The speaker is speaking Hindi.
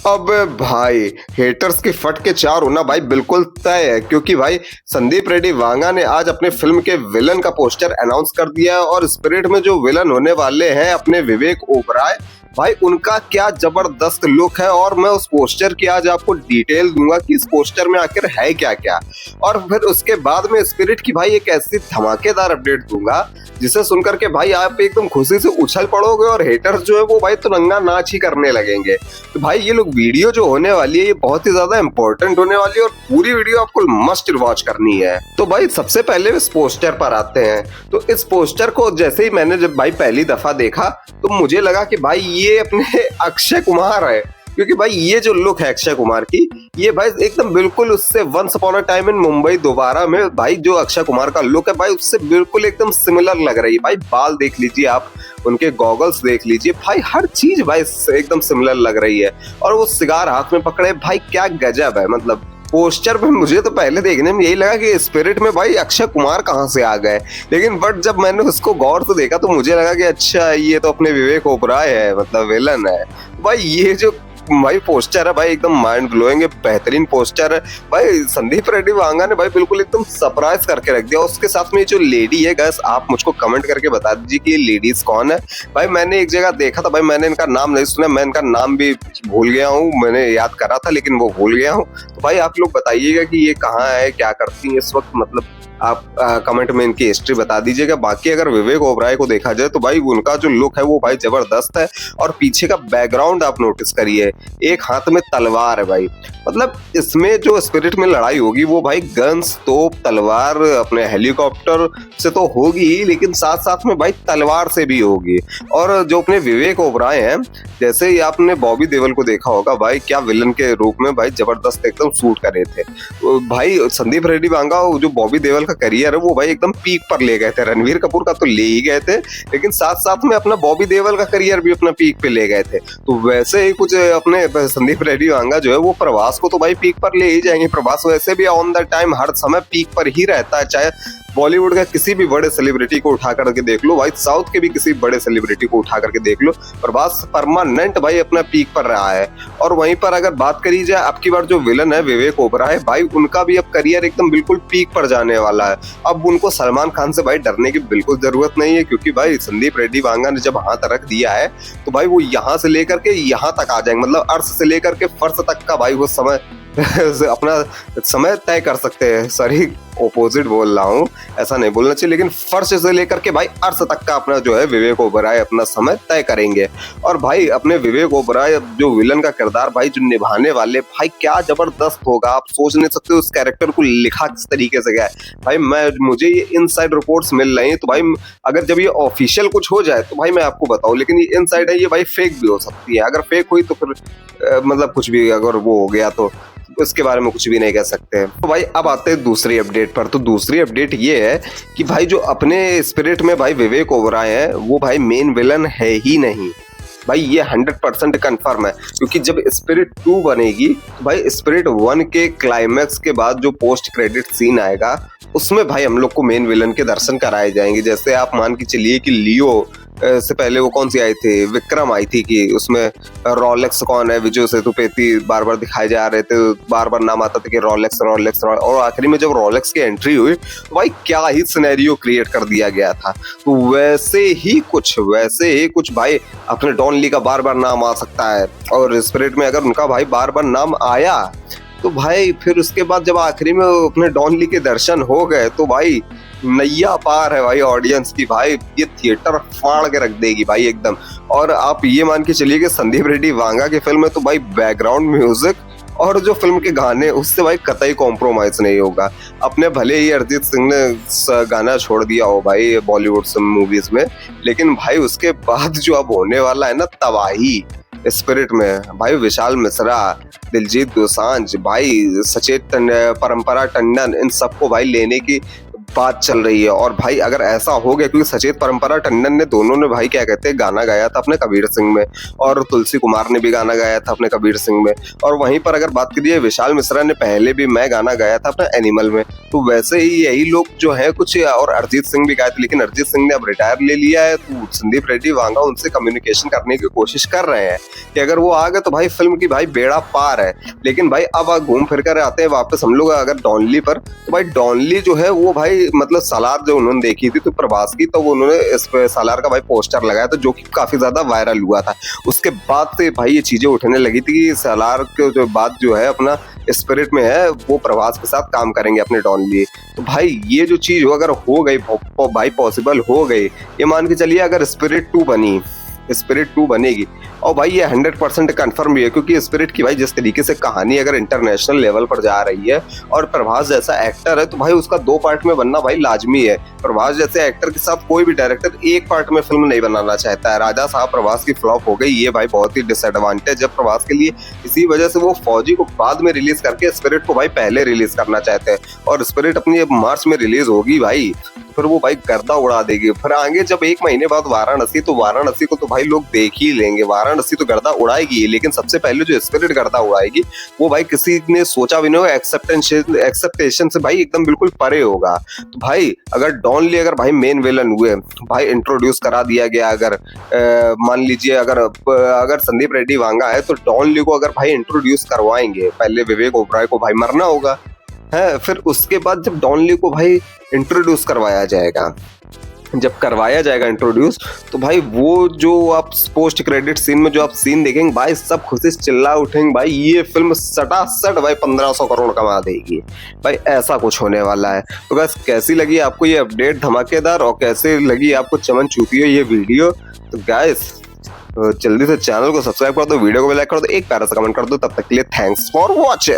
अब भाई हेटर्स की फट के चार होना भाई बिल्कुल तय है, क्योंकि भाई संदीप रेड्डी वांगा ने आज अपने फिल्म के विलन का पोस्टर अनाउंस कर दिया है। और स्पिरिट में जो विलन होने वाले हैं अपने विवेक ओबराय, भाई उनका क्या जबरदस्त लुक है। और मैं उस पोस्टर की आज आपको डिटेल दूंगा कि इस पोस्टर में आखिर है क्या क्या। और फिर उसके बाद में स्पिरिट की भाई एक ऐसी धमाकेदार अपडेट दूंगा जिसे सुनकर के भाई आप एकदम खुशी से उछल पड़ोगे, और हेटर्स जो है वो भाई तिरंगा नाच ही करने लगेंगे। तो भाई ये लोग वीडियो जो होने वाली है ये बहुत ही ज्यादा इंपॉर्टेंट होने वाली है, और पूरी वीडियो आपको मस्ट वॉच करनी है। तो भाई सबसे पहले इस पोस्टर पर आते हैं। तो इस पोस्टर को जैसे ही मैंने जब भाई पहली दफा देखा तो मुझे लगा कि भाई ये अपने अक्षय कुमार है, क्योंकि भाई ये जो लुक है अक्षय कुमार की, ये भाई एकदम बिल्कुल उससे once upon a time in Mumbai दोबारा में भाई जो अक्षय कुमार का लुक है भाई उससे बिल्कुल एकदम सिमिलर लग रही है। भाई बाल देख लीजिए आप, उनके गॉगल्स देख लीजिए, भाई हर चीज भाई एकदम सिमिलर लग रही है। और वो सिगार हाथ में पकड़े, भाई क्या गजब है। मतलब पोस्टर में मुझे तो पहले देखने में यही लगा कि स्पिरिट में भाई अक्षय कुमार कहाँ से आ गए, लेकिन बट जब मैंने उसको गौर से देखा तो मुझे लगा कि अच्छा ये तो अपने विवेक ओबराय है, मतलब विलन है। भाई ये जो भाई पोस्टर है भाई एकदम माइंड ब्लोइंग है, बेहतरीन पोस्टर है। भाई संदीप रेड्डी वांगा ने भाई बिल्कुल एकदम सरप्राइज करके रख दिया। उसके साथ में जो लेडी है गैस, आप मुझको कमेंट करके बता दीजिए कि ये लेडीज कौन है। भाई मैंने एक जगह देखा था, भाई मैंने इनका नाम नहीं सुना, मैं इनका नाम भी भूल गया हूँ, मैंने याद करा था लेकिन वो भूल गया हूँ। तो भाई आप लोग बताइएगा कि ये कहाँ है, क्या करती है इस वक्त, मतलब आप कमेंट में इनकी हिस्ट्री बता दीजिएगा। बाकी अगर विवेक ओबराय को देखा जाए तो भाई उनका जो लुक है वो भाई जबरदस्त है। और पीछे का बैकग्राउंड आप नोटिस करिए, एक हाथ में तलवार है भाई। मतलब इसमें जो स्पिरिट में लड़ाई होगी वो भाई गन्स, तोप, तलवार, अपने हेलीकॉप्टर से तो होगी ही, लेकिन साथ साथ में भाई तलवार से भी होगी। और जो अपने विवेक ओबराय हैं, जैसे ही आपने बॉबी देओल को देखा होगा भाई, क्या विलन के रूप में भाई जबरदस्त एकदम सूट करे थे। तो भाई संदीप रेड्डी वांगा जो बॉबी देओल का करियर है वो भाई एकदम पीक पर ले गए थे। रणवीर कपूर का तो ले ही गए थे, लेकिन साथ साथ में अपना बॉबी देओल का करियर भी अपना पीक पे ले गए थे। तो वैसे ही कुछ अपने संदीप रेड्डी वांगा जो है वो प्रभास को तो भाई पीक पर ले ही जाएंगे। प्रभास वैसे भी ऑन द टाइम हर समय पीक पर ही रहता है, चाहे बॉलीवुड का किसी भी बड़े सेलिब्रिटी को उठा करके देख लो, भाई साउथ के भी किसी बड़े सेलिब्रिटी को उठा करके देख लो, प्रभास परमानेंट भाई अपना पीक पर रहा है। और वहीं पर अगर बात करी जाए अब की बार जो विलन है विवेक ओबराय, भाई उनका भी अब करियर एकदम बिल्कुल पीक पर जाने वाला है। अब उनको सलमान खान से भाई डरने की बिल्कुल जरूरत नहीं है, क्योंकि भाई संदीप रेड्डी वांगा ने जब हाथ रख दिया है तो भाई वो यहाँ से लेकर के यहाँ तक आ जाएंगे, मतलब अर्श से लेकर के फर्श तक का भाई वो समय अपना समय तय कर सकते हैं। सॉरी ओपोजिट बोल रहा हूँ, ऐसा नहीं बोलना चाहिए, लेकिन फर्श से लेकर के भाई अर्श तक का अपना जो है विवेक ओबराय अपना समय तय करेंगे। और भाई अपने विवेक ओबराय जो विलन का किरदार भाई जो निभाने वाले, भाई क्या जबरदस्त होगा। आप सोच नहीं सकते उस कैरेक्टर को लिखा किस तरीके से गया है। भाई मुझे ये इनसाइड रिपोर्ट्स मिल रही हैं, तो भाई अगर जब ये ऑफिशियल कुछ हो जाए तो भाई मैं आपको बताऊं, लेकिन ये इनसाइड है, ये भाई फेक भी हो सकती है। अगर फेक हुई तो फिर मतलब कुछ भी अगर वो हो गया तो इसके बारे में कुछ भी नहीं कह सकते। तो भाई अब आते हैं दूसरी अपडेट पर। तो दूसरी अपडेट ये है कि भाई जो अपने स्पिरिट में भाई विवेक ओबराय है वो भाई मेन विलन है ही नहीं। भाई ये 100% कंफर्म है, क्योंकि जब स्पिरिट 2 बनेगी तो भाई स्पिरिट 1 के क्लाइमैक्स के बाद जो पोस्ट क्रेडिट सीन आएगा उसमें भाई हम लोग को मेन विलन के दर्शन कराए जाएंगे। जैसे आप मान के चलिए कि लियो से पहले वो कौन सी आई थी, विक्रम आई थी, कि उसमें रोलेक्स कौन है, विजय सेतुपति बार बार दिखाए जा रहे थे, बार बार नाम आता था कि रोलेक्स रोलेक्स, और आखिरी में जब रोलेक्स की एंट्री हुई तो भाई क्या ही सिनेरियो क्रिएट कर दिया गया था। तो वैसे ही कुछ भाई अपने डॉन ली का बार बार नाम आ सकता है, और स्पिरिट में अगर उनका भाई बार बार नाम आया तो भाई फिर उसके बाद जब आखिरी में अपने डॉन ली के दर्शन हो गए तो भाई नैया पार है भाई ऑडियंस की। भाई ये थिएटर फाड़ के रख देगी भाई एकदम। और आप ये मान के चलिए कि संदीप रेड्डी वांगा की फिल्म है तो भाई बैकग्राउंड म्यूजिक और जो फिल्म के गाने उससे भाई कतई कॉम्प्रोमाइज नहीं होगा। अपने भले ही अरिजीत सिंह ने गाना छोड़ दिया हो भाई बॉलीवुड मूवीज में, लेकिन भाई उसके बाद जो अब होने वाला है ना तबाही स्पिरिट में, भाई विशाल मिश्रा, दिलजीत दोसांझ, भाई सचेत परंपरा टंडन, इन सबको भाई लेने की बात चल रही है। और भाई अगर ऐसा हो गया, क्योंकि सचेत परंपरा टंडन ने दोनों ने भाई क्या कहते हैं गाना गाया था अपने कबीर सिंह में, और तुलसी कुमार ने भी गाना गाया था अपने कबीर सिंह में, और वहीं पर अगर बात करिए विशाल मिश्रा ने पहले भी मैं गाना गाया था अपना एनिमल में, तो वैसे ही यही लोग जो है कुछ, और अरिजीत सिंह भी गाए थे, लेकिन अरिजीत सिंह ने अब रिटायर ले लिया है, तो संदीप रेड्डी वांगा उनसे कम्युनिकेशन करने की कोशिश कर रहे हैं कि अगर वो आ गए तो भाई फिल्म की भाई बेड़ा पार है। लेकिन भाई अब घूम फिर कर आते हैं वापस हम लोग अगर डॉनली पर, तो भाई डॉनली जो है वो भाई मतलब सालार जो उन्होंने देखी थी तो प्रभास की, तो उन्होंने इस पे सालार का भाई पोस्टर लगाया था जो कि काफी ज्यादा वायरल हुआ था। उसके बाद से भाई ये चीजें उठने लगी थी कि सालार के जो बात जो है अपना स्पिरिट में है वो प्रभास के साथ काम करेंगे अपने डॉनली। तो भाई ये जो चीज अगर हो गई भाई, पॉसिबल हो गई, ये मान के चलिए अगर स्पिरिट 2 बनेगी, और भाई ये 100% कंफर्म भी है, क्योंकि स्पिरिट की भाई जिस तरीके से कहानी अगर इंटरनेशनल लेवल पर जा रही है और प्रभास जैसा एक्टर है, तो भाई उसका 2 पार्ट में बनना भाई लाजमी है। प्रभास जैसे एक्टर के साथ कोई भी डायरेक्टर 1 पार्ट में फिल्म नहीं बनाना चाहता है। राजा साहब प्रभास की फ्लॉप हो गई, ये भाई बहुत ही डिसएडवांटेज है प्रभास के लिए। इसी वजह से वो फौजी को बाद में रिलीज करके स्पिरिट को भाई पहले रिलीज करना चाहते हैं, और स्पिरिट अपनी मार्च में रिलीज होगी भाई, फिर वो भाई गर्दा उड़ा देगी। फिर आगे जब 1 महीने बाद वाराणसी, तो वाराणसी को तो भाई लोग देख ही लेंगे, वाराणसी तो गर्दा उड़ाएगी, लेकिन सबसे पहले जो स्पिरिट गर्दा उड़ाएगी वो भाई किसी ने सोचा भी नहीं होगा, एक्सेप्टेशन से भाई एकदम बिल्कुल परे होगा। तो भाई अगर डॉनली अगर भाई मेन विलन हुए, भाई इंट्रोड्यूस करा दिया गया, अगर मान लीजिए अगर संदीप रेड्डी वांगा है तो डॉनली को अगर भाई इंट्रोड्यूस करवाएंगे, पहले विवेक ओबराय को भाई मरना होगा है, फिर उसके बाद जब डॉनली को भाई इंट्रोड्यूस करवाया जाएगा, जब करवाया जाएगा इंट्रोड्यूस, तो भाई वो जो आप पोस्ट क्रेडिट सीन में जो आप सीन देखेंगे भाई सब खुशी से चिल्ला उठेंगे, भाई ये फिल्म सटासट भाई 1500 करोड़ कमा देगी भाई, ऐसा कुछ होने वाला है। तो बस कैसी लगी आपको ये अपडेट धमाकेदार, और कैसे लगी आपको चमन चूती हो ये वीडियो, तो गाइस जल्दी से चैनल को सब्सक्राइब कर दो, वीडियो को भी लाइक कर दो, एक प्यारा सा कमेंट कर दो। तब तक के लिए थैंक्स फॉर वॉचिंग।